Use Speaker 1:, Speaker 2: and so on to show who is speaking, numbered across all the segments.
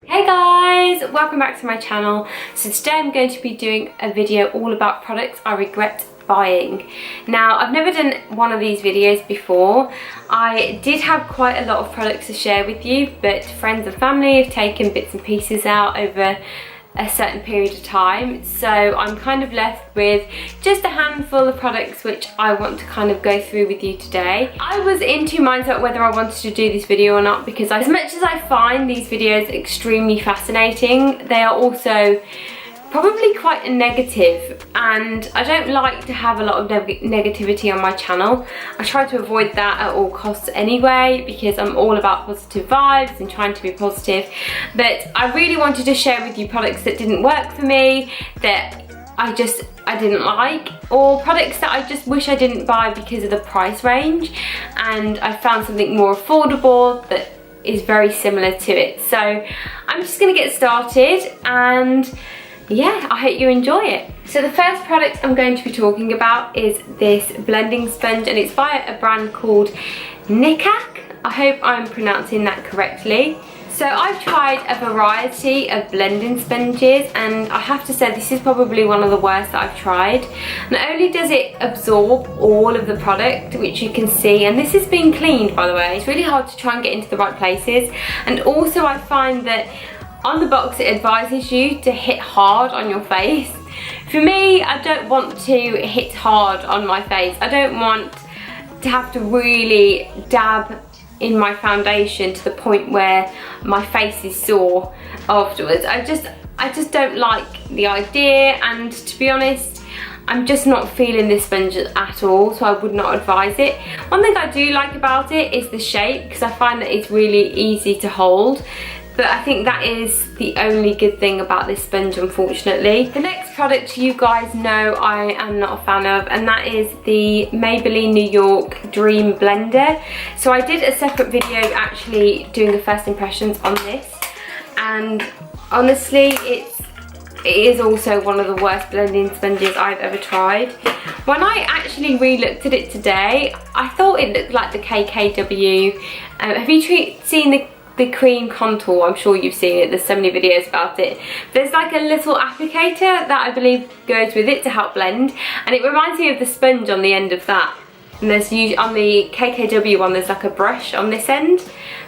Speaker 1: Hey guys, welcome back to my channel. So today I'm going to be doing a video all about products I regret buying. Now, I've never done one of these videos before. I did have quite a lot of products to share with you, but friends and family have taken bits and pieces out over a certain period of time, so I'm kind of left with just a handful of products which I want to kind of go through with you today. I was in two minds about whether I wanted to do this video or not, because as much as I find these videos extremely fascinating, they are also probably quite negative, and I don't like to have a lot of negativity on my channel. I try to avoid that at all costs anyway, because I'm all about positive vibes and trying to be positive. But I really wanted to share with you products that didn't work for me, that I didn't like, or products that I just wish I didn't buy because of the price range, and I found something more affordable that is very similar to it. So I'm just gonna get started, and yeah, I hope you enjoy it. So the first product I'm going to be talking about is this blending sponge, and it's by a brand called Nikak. I hope I'm pronouncing that correctly. So I've tried a variety of blending sponges, and I have to say this is probably one of the worst that I've tried. Not only does it absorb all of the product, which you can see, and this is being cleaned by the way, it's really hard to try and get into the right places, and also I find that on the box it advises you to hit hard on your face. For me, I don't want to hit hard on my face. I don't want to have to really dab in my foundation to the point where my face is sore afterwards. I just don't like the idea, and to be honest, I'm just not feeling this sponge at all, so I would not advise it. One thing I do like about it is the shape, because I find that it's really easy to hold. But I think that is the only good thing about this sponge, unfortunately. The next product you guys know I am not a fan of, and that is the Maybelline New York Dream Blender. So I did a separate video actually doing the first impressions on this, and honestly it is also one of the worst blending sponges I've ever tried. When I actually re-looked at it today, I thought it looked like the KKW. Have you seen the cream contour? I'm sure you've seen it, there's so many videos about it. There's like a little applicator that I believe goes with it to help blend, and it reminds me of the sponge on the end of that. And there's usually on the KKW one, there's like a brush on this end,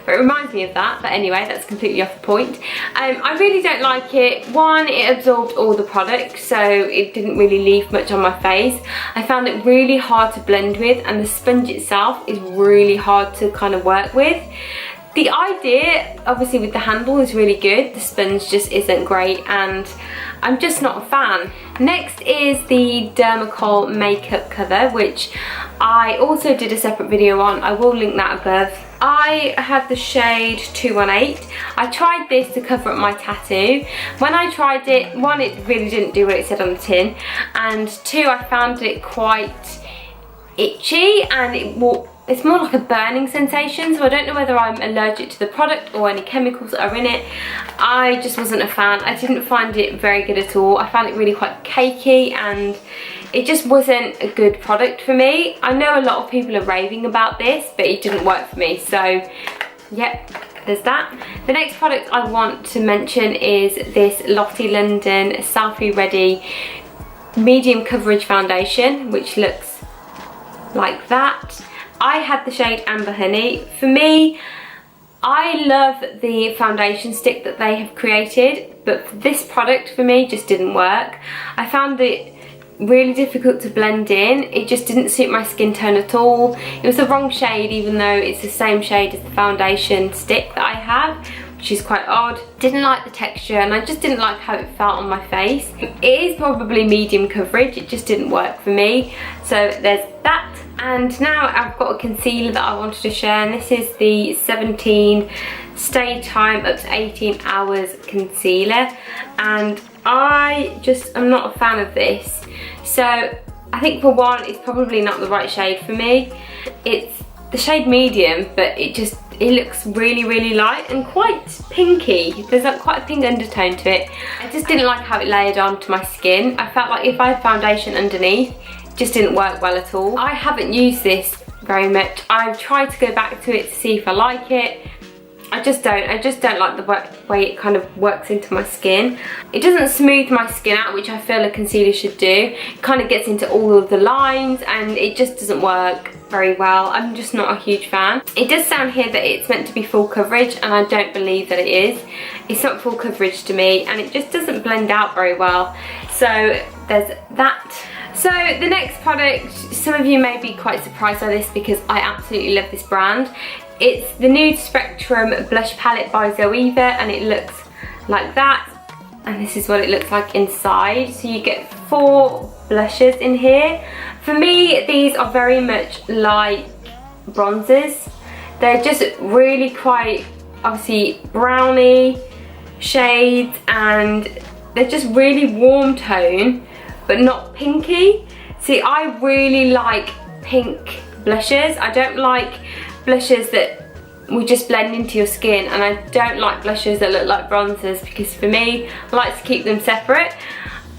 Speaker 1: but it reminds me of that. But anyway, that's completely off the point. I really don't like it. One, it absorbed all the product, so it didn't really leave much on my face. I found it really hard to blend with, and the sponge itself is really hard to kind of work with. The idea, obviously, with the handle is really good. The sponge just isn't great, and I'm just not a fan. Next is the Dermacol makeup cover, which I also did a separate video on. I will link that above. I had the shade 218. I tried this to cover up my tattoo. When I tried it, one, it really didn't do what it said on the tin, and two, I found it quite itchy, and it's more like a burning sensation, so I don't know whether I'm allergic to the product or any chemicals that are in it. I just wasn't a fan. I didn't find it very good at all. I found it really quite cakey, and it just wasn't a good product for me. I know a lot of people are raving about this, but it didn't work for me, so yep, there's that. The next product I want to mention is this Lottie London Selfie Ready Medium Coverage Foundation, which looks like that. I had the shade Amber Honey. For me, I love the foundation stick that they have created, but this product for me just didn't work. I found it really difficult to blend in. It just didn't suit my skin tone at all. It was the wrong shade, even though it's the same shade as the foundation stick that I have, which is quite odd. Didn't like the texture, and I just didn't like how it felt on my face. It is probably medium coverage, it just didn't work for me. So there's that. And now I've got a concealer that I wanted to share, and this is the 17 Stay Time Up to 18 Hours Concealer, and I just am not a fan of this. So I think for one, it's probably not the right shade for me. It's the shade medium, but it looks really light and quite pinky. There's like quite a pink undertone to it. I just didn't like how it layered onto my skin. I felt like if I had foundation underneath, it just didn't work well at all. I haven't used this very much. I've tried to go back to it to see if I like it. I just don't like the way it kind of works into my skin. It doesn't smooth my skin out, which I feel a concealer should do. It kind of gets into all of the lines and it just doesn't work very well. I'm just not a huge fan. It does sound here that it's meant to be full coverage, and I don't believe that it is. It's not full coverage to me, and it just doesn't blend out very well. So there's that. So the next product, some of you may be quite surprised by this because I absolutely love this brand. It's the Nude Spectrum Blush Palette by Zoeva, and it looks like that. And this is what it looks like inside. So you get 4 blushes in here. For me, these are very much like bronzers. They're just really quite, obviously, browny shades, and they're just really warm tone, but not pinky. See, I really like pink blushes. I don't like blushes that will just blend into your skin, and I don't like blushes that look like bronzers, because for me, I like to keep them separate.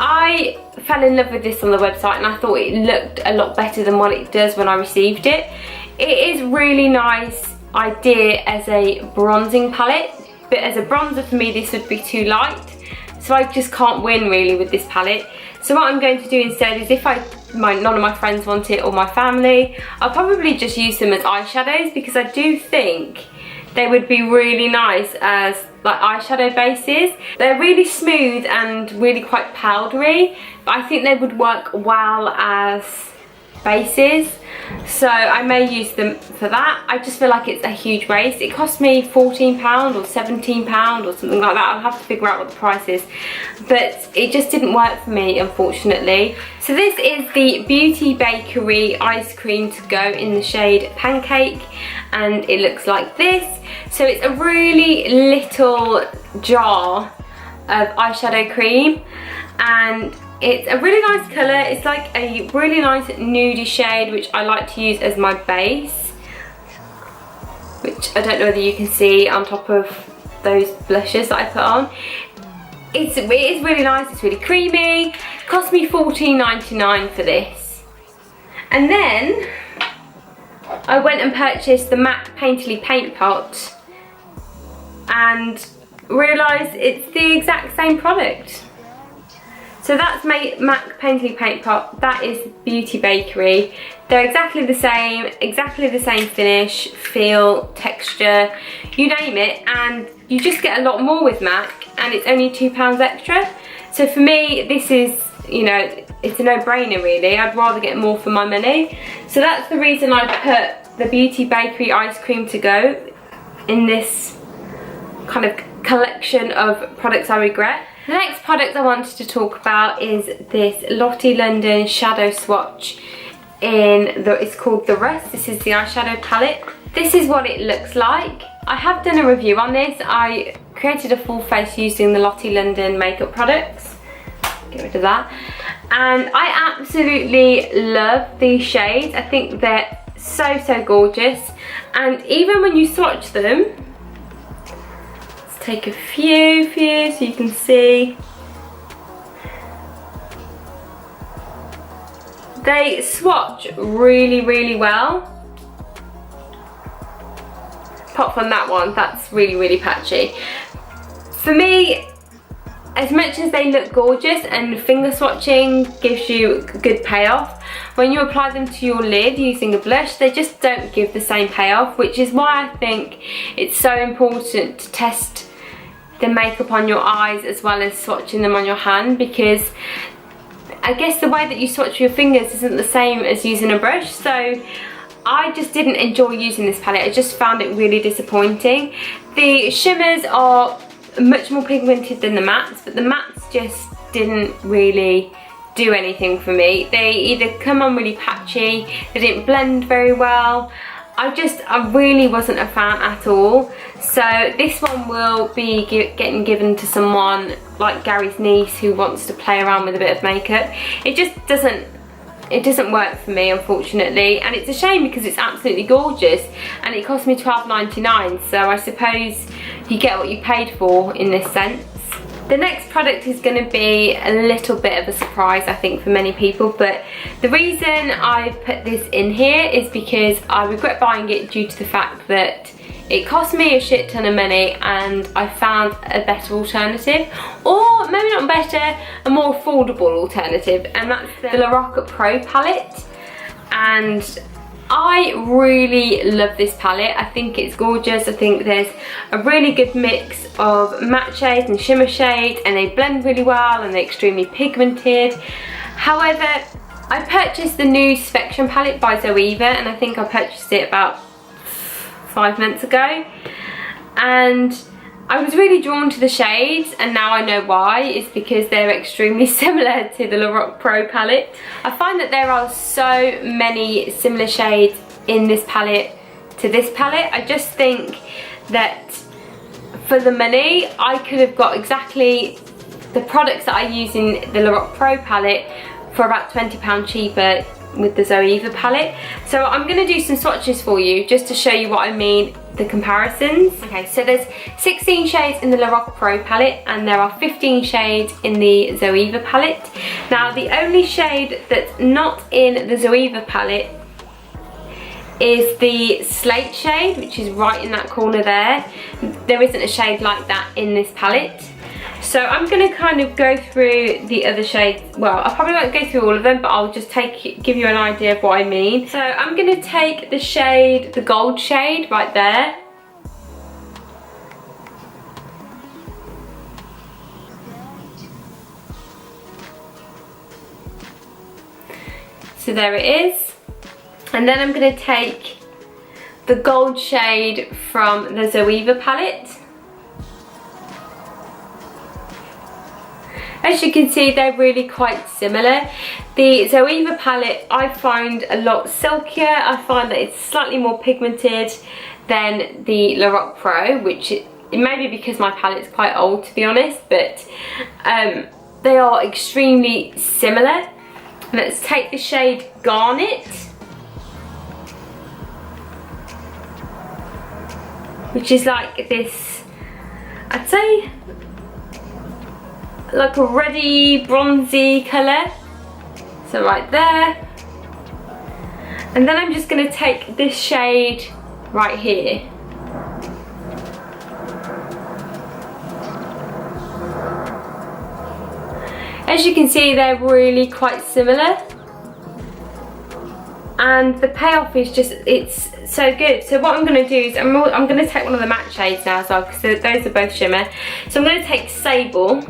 Speaker 1: I fell in love with this on the website, and I thought it looked a lot better than what it does when I received it. It is really nice idea as a bronzing palette, but as a bronzer for me this would be too light, so I just can't win really with this palette. So what I'm going to do instead is, if none of my friends want it or my family, I'll probably just use them as eyeshadows, because I do think they would be really nice as like eyeshadow bases. They're really smooth and really quite powdery, but I think they would work well as bases, so I may use them for that. I just feel like it's a huge waste. It cost me £14 or £17 or something like that. I'll have to figure out what the price is, but it just didn't work for me, unfortunately. So this is the Beauty Bakery Ice Cream to Go in the shade Pancake, and it looks like this. So it's a really little jar of eyeshadow cream, and it's a really nice colour. It's like a really nice nudie shade, which I like to use as my base, which I don't know whether you can see on top of those blushes that I put on. It is really nice, it's really creamy. It cost me $14.99 for this. And then I went and purchased the MAC Painterly Paint Pot and realised it's the exact same product. So that's MAC Painterly Paint Pot, that is Beauty Bakery. They're exactly the same finish, feel, texture, you name it, and you just get a lot more with MAC, and it's only £2 extra. So for me, this is, you know, it's a no-brainer really. I'd rather get more for my money. So that's the reason I put the Beauty Bakery Ice Cream to Go in this kind of collection of products I regret. The next product I wanted to talk about is this Lottie London Shadow Swatch it's called The Rust. This is the eyeshadow palette. This is what it looks like. I have done a review on this. I created a full face using the Lottie London makeup products. Get rid of that. And I absolutely love these shades. I think they're so gorgeous. And even when you swatch them, take a few so you can see. They swatch really well. Apart from that one, that's really patchy. For me, as much as they look gorgeous and finger swatching gives you good payoff, when you apply them to your lid using a blush, they just don't give the same payoff, which is why I think it's so important to test the makeup on your eyes as well as swatching them on your hand, because I guess the way that you swatch your fingers isn't the same as using a brush. So I just didn't enjoy using this palette. I just found it really disappointing. The shimmers are much more pigmented than the mattes, but the mattes just didn't really do anything for me. They either come on really patchy, they didn't blend very well. I really wasn't a fan at all. So this one will be getting given to someone like Gary's niece who wants to play around with a bit of makeup. It just doesn't work for me, unfortunately, and it's a shame because it's absolutely gorgeous and it cost me £12.99, so I suppose you get what you paid for in this sense. The next product is going to be a little bit of a surprise, I think, for many people, but the reason I put this in here is because I regret buying it due to the fact that it cost me a shit ton of money and I found a better alternative, or maybe not better, a more affordable alternative, and that's the Lorac Pro palette. And I really love this palette. I think it's gorgeous. I think there's a really good mix of matte shades and shimmer shades, and they blend really well and they're extremely pigmented. However, I purchased the Nude Spectrum palette by Zoeva, and I think I purchased it about 5 months ago, and I was really drawn to the shades, and now I know why. It's because they're extremely similar to the Lorac Pro palette. I find that there are so many similar shades in this palette to this palette. I just think that for the money, I could have got exactly the products that I use in the Lorac Pro palette for about £20 cheaper with the Zoeva palette. So I'm going to do some swatches for you just to show you what I mean, the comparisons. Okay, so there's 16 shades in the Lorac Pro palette and there are 15 shades in the Zoeva palette. Now the only shade that's not in the Zoeva palette is the slate shade, which is right in that corner there. There isn't a shade like that in this palette. So I'm going to kind of go through the other shades. Well, I probably won't go through all of them, but I'll just give you an idea of what I mean. So I'm going to take the shade, the gold shade right there. So there it is. And then I'm going to take the gold shade from the Zoeva palette. As you can see, they're really quite similar. The Zoeva palette I find a lot silkier. I find that it's slightly more pigmented than the Lorac Pro, which it may be because my palette's quite old, to be honest, but they are extremely similar. Let's take the shade Garnet, which is like this, I'd say, like a reddy bronzy colour. So right there. And then I'm just going to take this shade right here. As you can see, they're really quite similar. And the payoff is just, it's so good. So what I'm going to do is I'm going to take one of the matte shades now as well, because those are both shimmer. So I'm going to take Sable.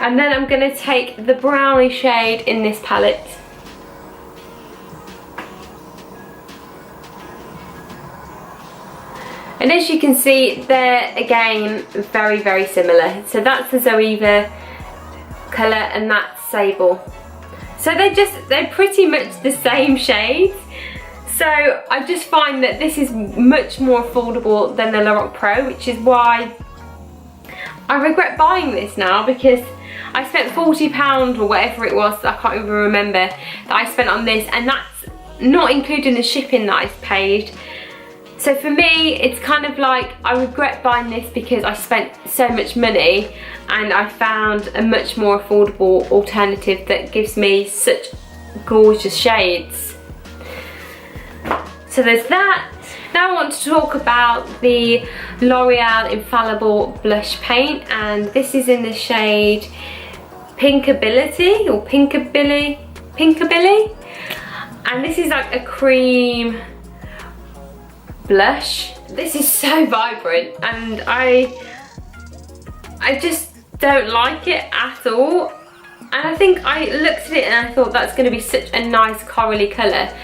Speaker 1: And then I'm going to take the brownie shade in this palette. And as you can see, they're again very, very similar. So that's the Zoeva colour and that's Sable. So they're pretty much the same shades. So I just find that this is much more affordable than the Lorac Pro, which is why I regret buying this now, because I spent £40 or whatever it was, I can't even remember, that I spent on this, and that's not including the shipping that I've paid. So for me, it's kind of like I regret buying this because I spent so much money and I found a much more affordable alternative that gives me such gorgeous shades. So there's that. Now I want to talk about the L'Oreal Infallible Blush Paint, and this is in the shade Pinkability or Pinkabilly, and this is like a cream blush. This is so vibrant and I just don't like it at all, and I think I looked at it and I thought that's going to be such a nice corally colour.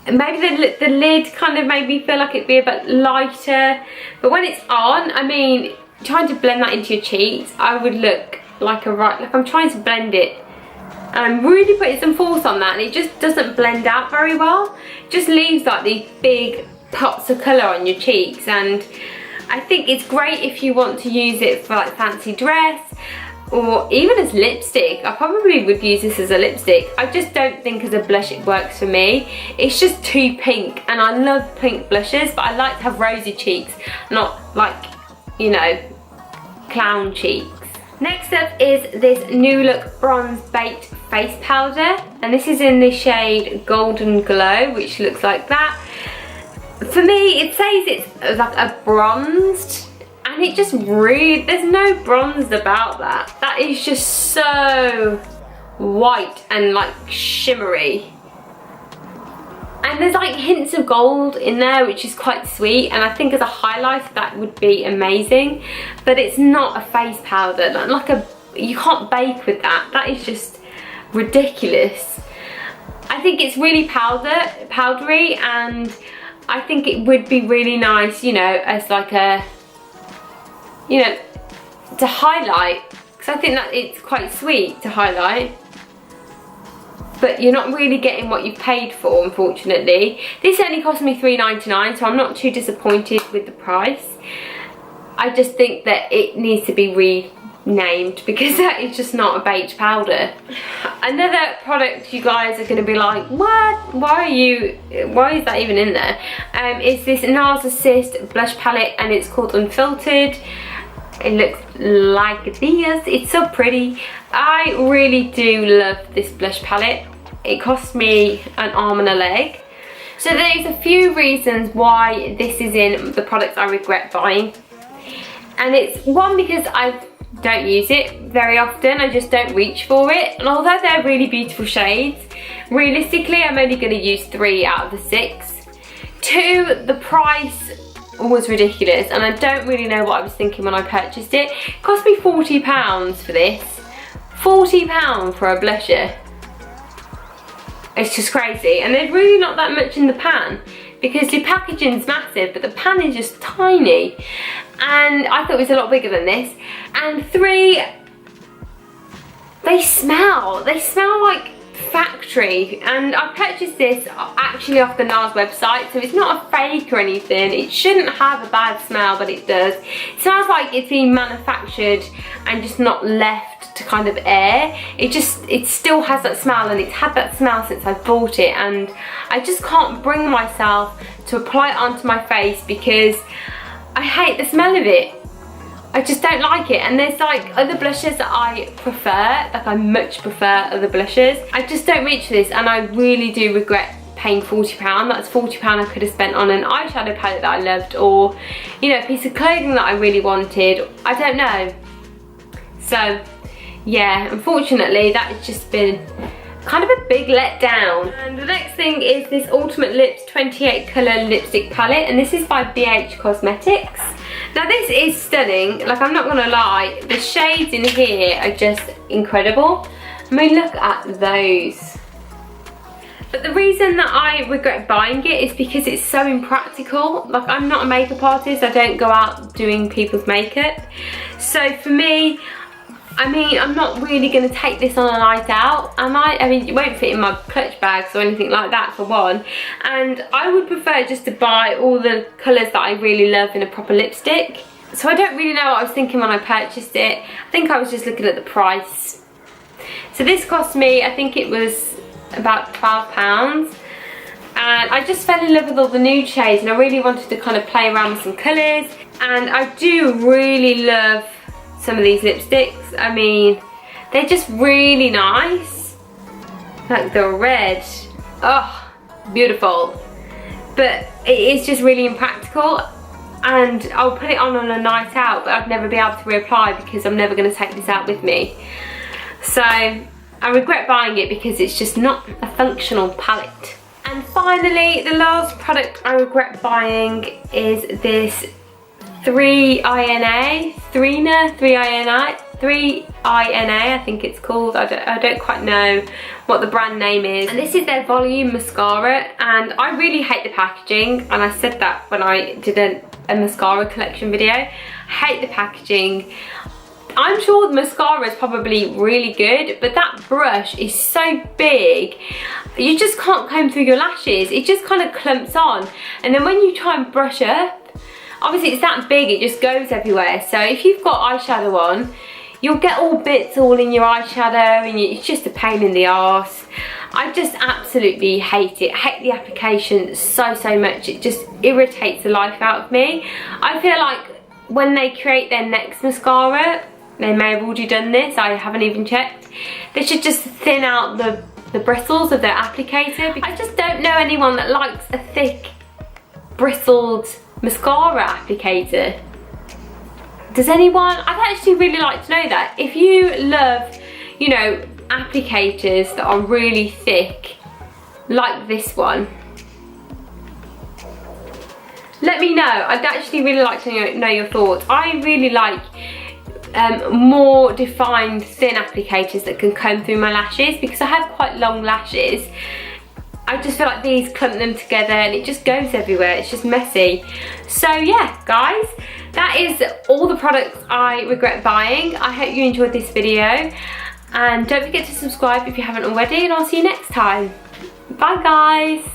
Speaker 1: Maybe the lid kind of made me feel like it'd be a bit lighter, but when it's on, I mean, trying to blend that into your cheeks, I would look like I'm trying to blend it, and I'm really putting some force on that, and it just doesn't blend out very well. It just leaves like these big pots of colour on your cheeks, and I think it's great if you want to use it for like fancy dress, or even as lipstick. I probably would use this as a lipstick. I just don't think as a blush it works for me. It's just too pink, and I love pink blushes, but I like to have rosy cheeks, not like, you know, clown cheeks. Next up is this New Look Bronze Baked Face Powder, and this is in the shade Golden Glow, which looks like that. For me, it says it's like a bronzed, and it just really, there's no bronzed about that. That is just so white and like shimmery. And there's like hints of gold in there, which is quite sweet, and I think as a highlighter that would be amazing. But it's not a face powder, like you can't bake with that. That is just ridiculous. I think it's really powdery, and I think it would be really nice, you know, as like a, you know, to highlight, because I think that it's quite sweet to highlight, but you're not really getting what you've paid for, unfortunately. This only cost me $3.99, so I'm not too disappointed with the price. I just think that it needs to be renamed, because that is just not a baked powder. Another product you guys are going to be like, what? Why is that even in there? It's this NARS Assist blush palette, and it's called Unfiltered. It looks like this. It's so pretty. I really do love this blush palette. It cost me an arm and a leg. So there's a few reasons why this is in the products I regret buying. And it's one, because I don't use it very often. I just don't reach for it. And although they're really beautiful shades, realistically I'm only going to use 3 out of the 6. 2, the price was ridiculous, and I don't really know what I was thinking when I purchased it. It cost me £40 for this. £40 for a blusher. It's just crazy, and there's really not that much in the pan, because the packaging's massive but the pan is just tiny, and I thought it was a lot bigger than this. And 3, they smell like factory, and I purchased this actually off the NARS website, so it's not a fake or anything. It shouldn't have a bad smell, but it does. It smells like it's been manufactured and just not left to kind of air. It still has that smell, and it's had that smell since I bought it, and I just can't bring myself to apply it onto my face because I hate the smell of it. I just don't like it. And there's like other blushes that I prefer, like I much prefer other blushes. I just don't reach for this, and I really do regret paying £40. That's £40 I could have spent on an eyeshadow palette that I loved, or, you know, a piece of clothing that I really wanted. I don't know. So yeah, unfortunately that has just been kind of a big letdown. And the next thing is this Ultimate Lips 28 colour lipstick palette, and this is by BH Cosmetics. Now this is stunning, like I'm not gonna lie, the shades in here are just incredible. I mean, look at those. But the reason that I regret buying it is because it's so impractical. Like, I'm not a makeup artist, I don't go out doing people's makeup. So for me, I mean, I'm not really going to take this on a night out. I mean, it won't fit in my clutch bags or anything like that, for one. And I would prefer just to buy all the colours that I really love in a proper lipstick. So I don't really know what I was thinking when I purchased it. I think I was just looking at the price. So this cost me, I think it was about £12. And I just fell in love with all the nude shades, and I really wanted to kind of play around with some colours. And I do really love some of these lipsticks. I mean, they're just really nice. Like the red, oh, beautiful. But it is just really impractical, and I'll put it on a night out, but I'd never be able to reapply because I'm never going to take this out with me. So I regret buying it because it's just not a functional palette. And finally, the last product I regret buying is this 3INA, I think it's called. I don't quite know what the brand name is. And this is their volume mascara, and I really hate the packaging, and I said that when I did a mascara collection video. I hate the packaging. I'm sure the mascara is probably really good, but that brush is so big, you just can't comb through your lashes. It just kind of clumps on, and then when you try and brush up, obviously it's that big, it just goes everywhere. So if you've got eyeshadow on, you'll get all bits all in your eyeshadow, and it's just a pain in the arse. I just absolutely hate it. I hate the application so much. It just irritates the life out of me. I feel like when they create their next mascara, they may have already done this, I haven't even checked, they should just thin out the bristles of their applicator. I just don't know anyone that likes a thick bristled mascara applicator. Does anyone? I'd actually really like to know that. If you love, you know, applicators that are really thick, like this one, let me know. I'd actually really like to know your thoughts. I really like more defined thin applicators that can comb through my lashes, because I have quite long lashes. I just feel like these clump them together and it just goes everywhere. It's just messy. So yeah, guys, that is all the products I regret buying. I hope you enjoyed this video, and don't forget to subscribe if you haven't already, and I'll see you next time. Bye guys.